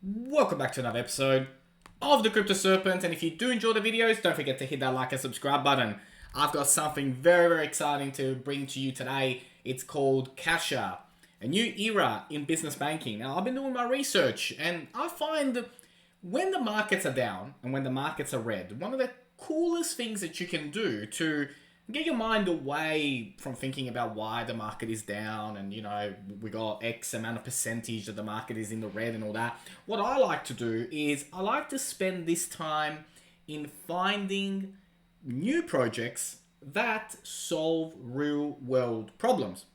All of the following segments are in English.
Welcome back to another episode of the Crypto Serpent, and if you do enjoy the videos, don't forget to hit that like and subscribe button. I've got something very exciting to bring to you today. It's called Cashaa, a new era in business banking. Now, I've been doing my research, and I find when the markets are down and when the markets are red, one of the coolest things that you can do to get your mind away from thinking about why the market is down and we got X amount of percentage that the market is in the red and all that. What I like to do is I like to spend this time in finding new projects that solve real world problems.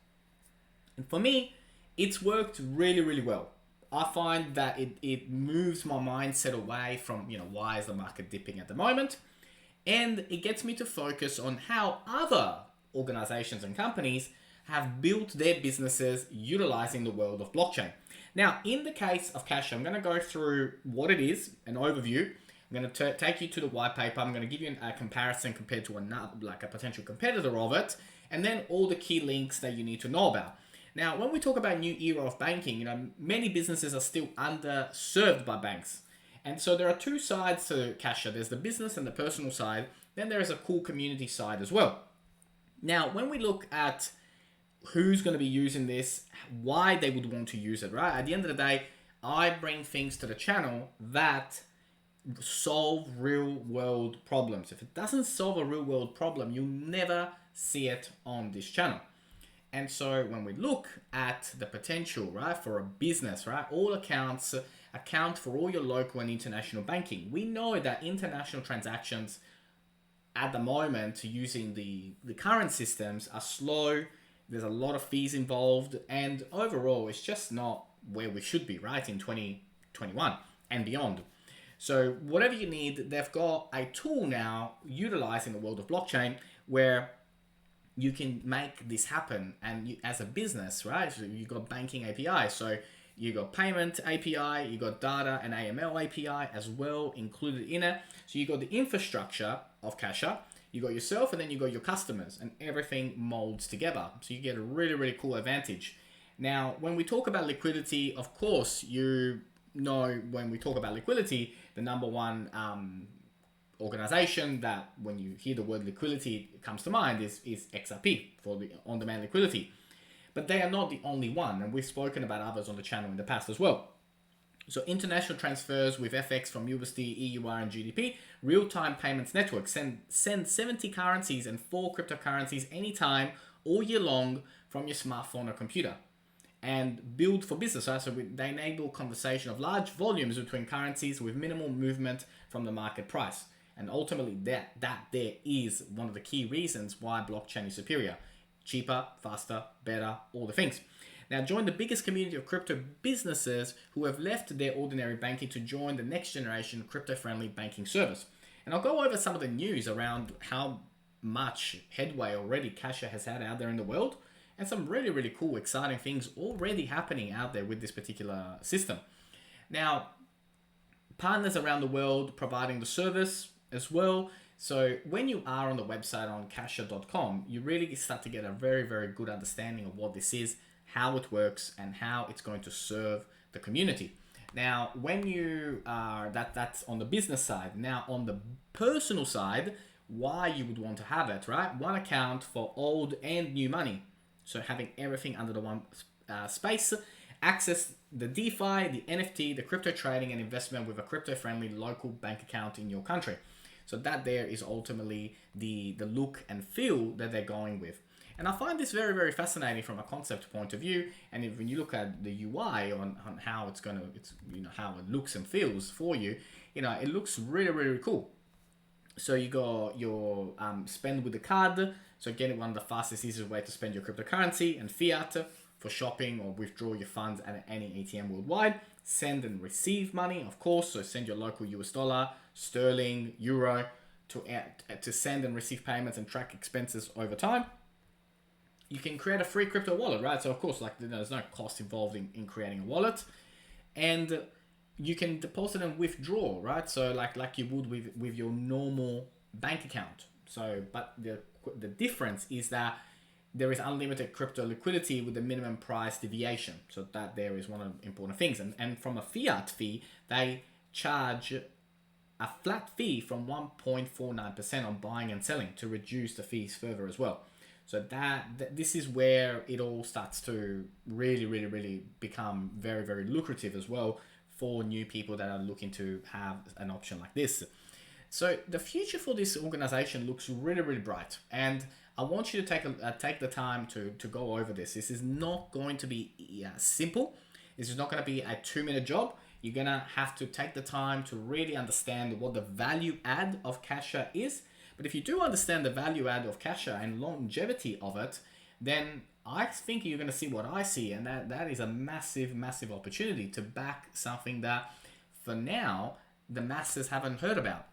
And for me, it's worked really well. I find that it moves my mindset away from, why is the market dipping at the moment? And it gets me to focus on how other organizations and companies have built their businesses utilizing the world of blockchain. Now, in the case of Cashaa, I'm going to go through what it is, an overview. I'm going to take you to the white paper. I'm going to give you a comparison compared to another, like a potential competitor of it, and then all the key links that you need to know about. Now, when we talk about new era of banking, many businesses are still underserved by banks. And so there are two sides to Cashaa. There's the business and the personal side. Then there is a cool community side as well. Now, when we look at who's going to be using this, why they would want to use it, right? At the end of the day, I bring things to the channel that solve real world problems. If it doesn't solve a real world problem, you'll never see it on this channel. And so when we look at the potential, right, for a business, right, all accounts account for all your local and international banking. We know that international transactions at the moment using the current systems are slow. There's a lot of fees involved, and overall it's just not where we should be, right, in 2021 and beyond. So whatever you need, they've got a tool now utilizing the world of blockchain where you can make this happen. And you, as a business, right, so you've got banking API, so you got payment API, you got data and AML API as well included in it. So you got the infrastructure of Cashaa, you got yourself, and then you got your customers, and everything molds together. So you get a really cool advantage. Now, when we talk about liquidity, of course, when we talk about liquidity, the number one organization that when you hear the word liquidity comes to mind is XRP for the on-demand liquidity. But they are not the only one, and we've spoken about others on the channel in the past as well. So international transfers with FX from USD, EUR, and GDP, real-time payments network, send 70 currencies and 4 cryptocurrencies anytime, all year long from your smartphone or computer. And build for business, right? So they enable conversation of large volumes between currencies with minimal movement from the market price. And ultimately, that there is one of the key reasons why blockchain is superior. Cheaper, faster, better, all the things. Now join the biggest community of crypto businesses who have left their ordinary banking to join the next generation crypto-friendly banking service. And I'll go over some of the news around how much headway already Cashaa has had out there in the world, and some really cool, exciting things already happening out there with this particular system. Now, partners around the world providing the service as well. So when you are on the website on cashaa.com, you really start to get a very good understanding of what this is, how it works, and how it's going to serve the community. Now, when you are, that's on the business side. Now, on the personal side, why you would want to have it, right? One account for old and new money. So having everything under the one space, access the DeFi, the NFT, the crypto trading and investment with a crypto-friendly local bank account in your country. So that there is ultimately the look and feel that they're going with. And I find this very fascinating from a concept point of view. And if, when you look at the UI on how it's how it looks and feels for you, it looks really cool. So you got your spend with the card. So again, one of the fastest, easiest way to spend your cryptocurrency and fiat for shopping or withdraw your funds at any ATM worldwide. Send and receive money, of course. So send your local US dollar, sterling, euro to send and receive payments and track expenses over time. You can create a free crypto wallet, right? So of course, there's no cost involved in creating a wallet, and you can deposit and withdraw, right? So like you would with your normal bank account. So, but the difference is that there is unlimited crypto liquidity with the minimum price deviation. So that there is one of the important things. And from a fiat fee, they charge a flat fee from 1.49% on buying and selling to reduce the fees further as well. So this is where it all starts to really become very lucrative as well for new people that are looking to have an option like this. So the future for this organization looks really bright, and I want you to take the time to go over this. This is not going to be simple. This is not going to be a 2-minute job. You're going to have to take the time to really understand what the value add of Cashaa is. But if you do understand the value add of Cashaa and longevity of it, then I think you're going to see what I see, and that is a massive opportunity to back something that for now the masses haven't heard about.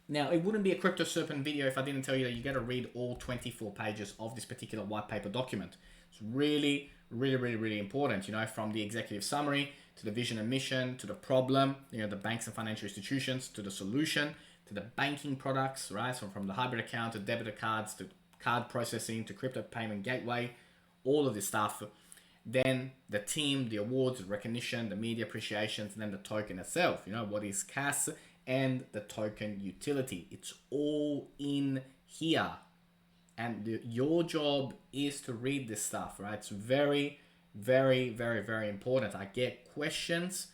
Now, it wouldn't be a Crypto Serpent video if I didn't tell you that you got to read all 24 pages of this particular white paper document. It's really important, you know, from the executive summary to the vision and mission, to the problem, you know, the banks and financial institutions, to the solution, to the banking products, right? So from the hybrid account to debit cards, to card processing, to crypto payment gateway, all of this stuff. Then the team, the awards, the recognition, the media appreciations, and then the token itself, you know, what is CAS and the token utility. It's all in here. And your job is to read this stuff, right? It's very important. I get questions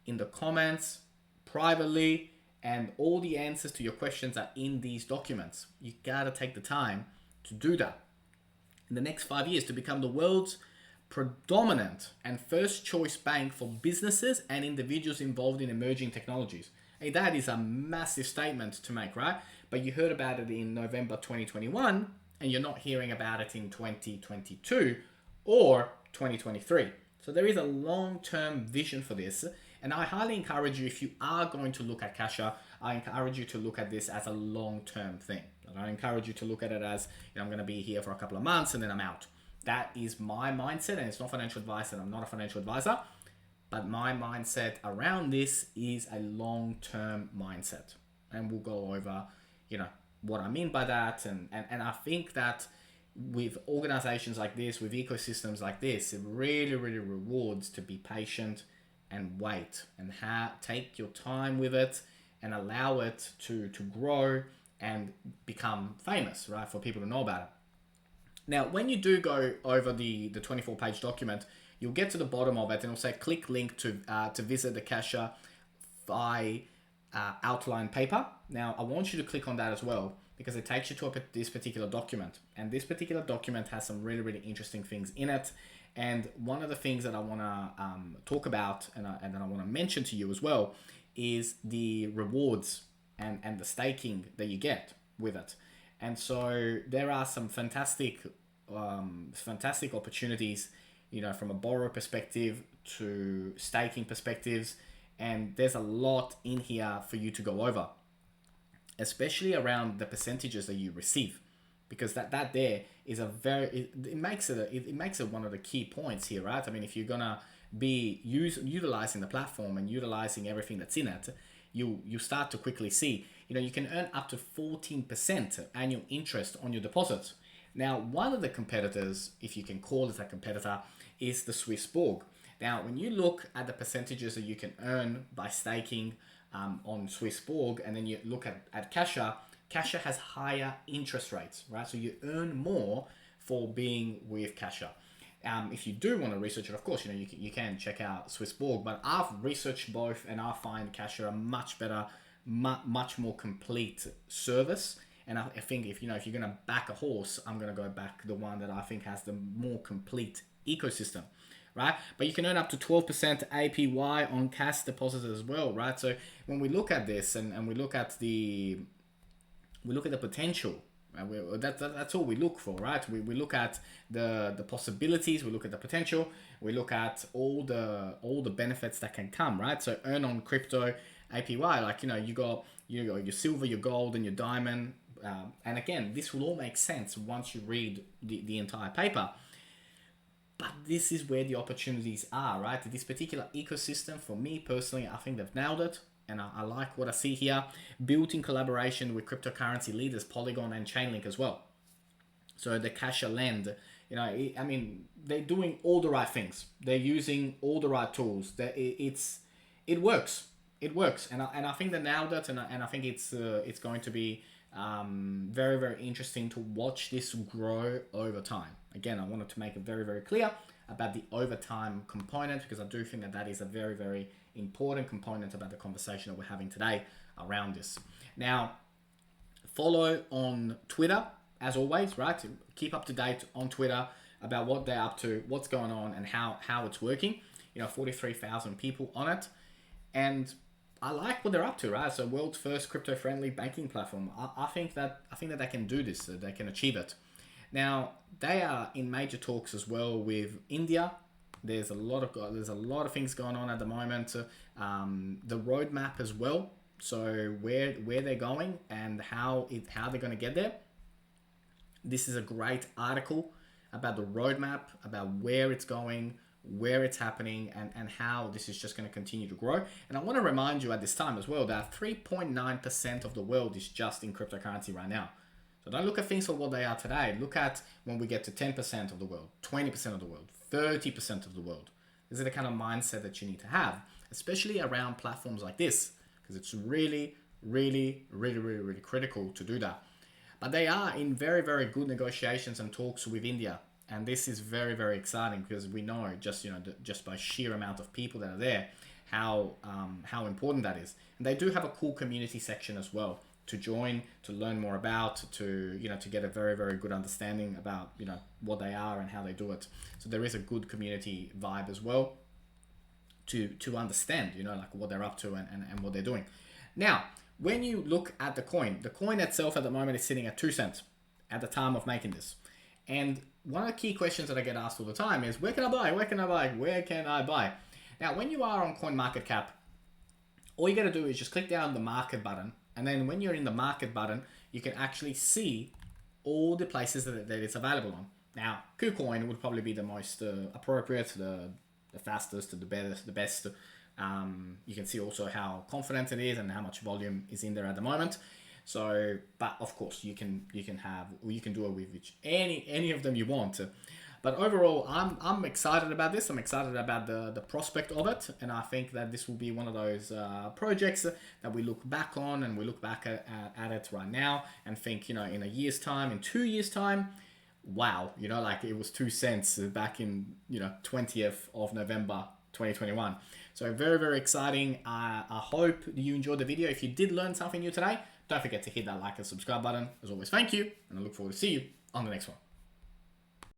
in the comments privately, and all the answers to your questions are in these documents. You gotta take the time to do that. In the next 5 years, to become the world's predominant and first choice bank for businesses and individuals involved in emerging technologies. Hey, that is a massive statement to make, right? But you heard about it in November 2021, and you're not hearing about it in 2022 or 2023. So there is a long-term vision for this. And I highly encourage you, if you are going to look at Cashaa, I encourage you to look at this as a long-term thing. And I encourage you to look at it as, you know, I'm going to be here for a couple of months and then I'm out. That is my mindset, and it's not financial advice, and I'm not a financial advisor. But my mindset around this is a long-term mindset. And we'll go over, you know, what I mean by that. And I think that with organizations like this, with ecosystems like this, it really rewards to be patient and wait and take your time with it and allow it to grow and become famous, right? For people to know about it. Now, when you do go over the 24-page document, you'll get to the bottom of it and it'll say click link to visit the Cashaa outline paper. Now, I want you to click on that as well because it takes you to this particular document. And this particular document has some really interesting things in it. And one of the things that I want to talk about and then I want to mention to you as well is the rewards and the staking that you get with it. And so there are some fantastic opportunities, you know, from a borrower perspective to staking perspectives. And there's a lot in here for you to go over, especially around the percentages that you receive, because that there is it makes it one of the key points here, right? I mean, if you're gonna be utilizing the platform and utilizing everything that's in it, you start to quickly see, you know, you can earn up to 14% annual interest on your deposits. Now, one of the competitors, if you can call it a competitor, is the Swiss Borg. Now, when you look at the percentages that you can earn by staking on Swiss Borg, and then you look at Cashaa has higher interest rates, right? So you earn more for being with Cashaa. If you do want to research it, of course, you know, you can check out Swiss Borg, but I've researched both and I find Cashaa a much better, much more complete service. And I think if you're going to back a horse, I'm going to go back the one that I think has the more complete ecosystem, right? But you can earn up to 12% APY on cash deposits as well, right? So when we look at this and we look at the potential, that's all we look for, right? We look at the possibilities, we look at the potential, we look at all the benefits that can come, right? So earn on crypto APY, like, you know, you got your silver, your gold, and your diamond. And again, this will all make sense once you read the entire paper. But this is where the opportunities are, right? This particular ecosystem, for me personally, I think they've nailed it. And I like what I see here, built in collaboration with cryptocurrency leaders, Polygon and Chainlink as well. So the Cashaa lend, you know, I mean, they're doing all the right things. They're using all the right tools. It works. It works, and I think they nailed it, and I think it's going to be very, very interesting to watch this grow over time. Again, I wanted to make it very, very clear about the overtime component, because I do think that that is a very, very important component about the conversation that we're having today around this. Now, follow on Twitter, as always, right? Keep up to date on Twitter about what they're up to, what's going on, and how it's working. You know, 43,000 people on it. And I like what they're up to, right? So world's first crypto-friendly banking platform. I think that they can do this, so they can achieve it. Now, they are in major talks as well with India. There's a lot of things going on at the moment. The roadmap as well. So where they're going and how they're going to get there. This is a great article about the roadmap, about where it's going, where it's happening, and how this is just going to continue to grow. And I want to remind you at this time as well that 3.9% of the world is just in cryptocurrency right now. So don't look at things for what they are today. Look at when we get to 10% of the world, 20% of the world, 30% of the world. This is the kind of mindset that you need to have, especially around platforms like this, because it's really, really, really, really, really critical to do that. But they are in very, very good negotiations and talks with India. And this is very, very exciting, because we know just by sheer amount of people that are there, how important that is. And they do have a cool community section as well to join, to learn more about, to get a very, very good understanding about what they are and how they do it. So there is a good community vibe as well to understand like what they're up to and what they're doing. Now, when you look at the coin itself at the moment is sitting at 2 cents at the time of making this. And one of the key questions that I get asked all the time is, where can I buy? Where can I buy? Where can I buy? Now, when you are on CoinMarketCap, all you got to do is just click down the market button. And then when you're in the market button, you can actually see all the places that it's available on. Now, KuCoin would probably be the most appropriate, the fastest, the best. You can see also how confident it is and how much volume is in there at the moment. So, but of course you can do it with any of them you want. But overall, I'm excited about this. I'm excited about the prospect of it, and I think that this will be one of those projects that we look back on, and we look back at it right now and think, in a year's time, in 2 years' time, wow, like it was 2 cents back in 20th of November 2021. So very, very exciting. I hope you enjoyed the video. If you did learn something new today, don't forget to hit that like and subscribe button. As always, thank you, and I look forward to see you on the next one.